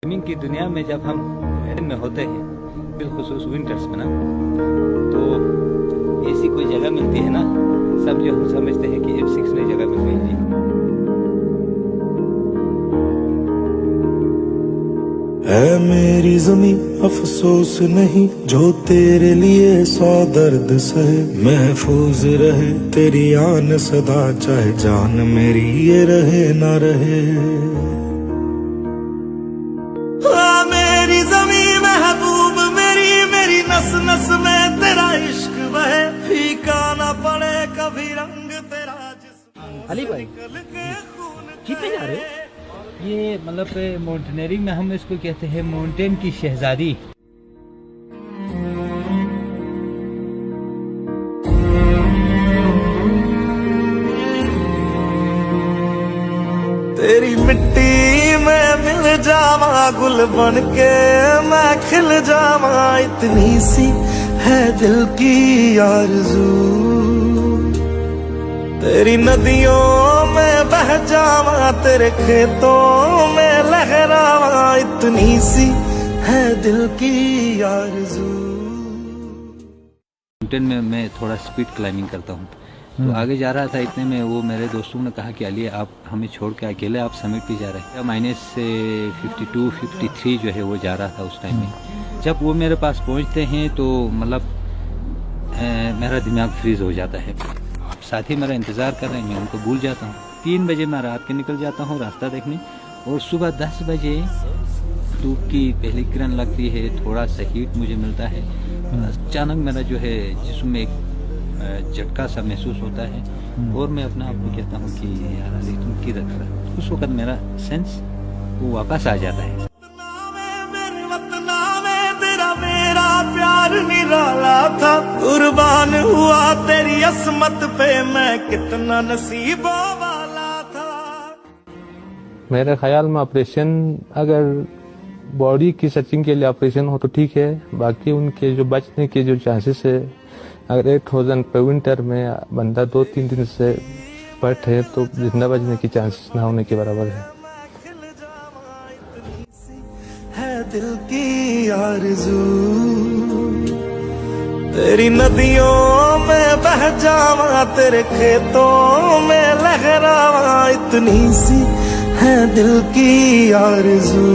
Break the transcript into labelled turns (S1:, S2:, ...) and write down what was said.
S1: Swimming की दुनिया में जब हम में होते हैं, बिलखुसूस विंटर्स में ना, तो ऐसी कोई जगह मिलती है ना, सब जो हम समझते हैं कि F6 में जगह मिल गई थी।
S2: है मेरी जमी अफसोस नहीं, जो तेरे लिए 100 दर्द सहे। महफूज रहे तेरी आन सदा, चाहे जान मेरी ये रहे ना रहे। मेरी जमी महबूब मेरी, मेरी नस नस में तेरा इश्क बहे। फीका ना पड़े कभी रंग तेरा जिस्म।
S3: अली भाई कितने जा रहे हो?
S1: ये मतलब माउंटेनियरिंग में हम इसको कहते हैं माउंटेन की शहजादी।
S2: तेरी मिट्टी में मिल जावा, गुल बन के मैं खिल जावा। इतनी सी है दिल की आरज़ू, तेरी नदियों में बह जावा, तेरे खेतों में लहरावा। इतनी सी है दिल की आरज़ू।
S1: माउंटेन में मैं थोड़ा स्पीड क्लाइंबिंग करता हूँ, तो आगे जा रहा था, इतने में वो मेरे दोस्तों ने कहा कि अली आप हमें छोड़ के अकेले आप समिट पे जा रहे हैं। -52-53 जो है वो जा रहा था उस टाइम में। जब वो मेरे पास पहुंचते हैं तो मतलब मेरा दिमाग फ्रीज हो जाता है। साथी मेरा इंतज़ार कर रहे हैं, मैं उनको भूल जाता हूँ। 3 बजे मैं रात के निकल जाता हूँ रास्ता देखने, और सुबह 10 बजे धूप की पहली किरण लगती है, थोड़ा सा हीट मुझे मिलता है। अचानक मेरा जो है जिस्म में एक झटका सा महसूस होता है, और मैं अपने आप को कहता हूँ कि यार अली तुम किधर खड़ा। उस वक्त मेरा सेंस वो वापस आ जाता है।
S2: मेरा प्यार निराला था, कुर्बान हुआ तेरी असमत पे, मैं कितना नसीबों वाला था।
S4: मेरे ख्याल में ऑपरेशन, अगर बॉडी की सर्चिंग के लिए ऑपरेशन हो तो ठीक है, बाकी उनके जो बचने के जो चांसेस है, अगर 8000 पे विंटर में बंदा 2-3 दिन से पट है तो जिंदा बचने की चांसेस ना होने के बराबर है।
S2: दिल की आरज़ू, तेरी नदियों में बह जावा, तेरे खेतों में लहरावा। इतनी सी है दिल की आरज़ू।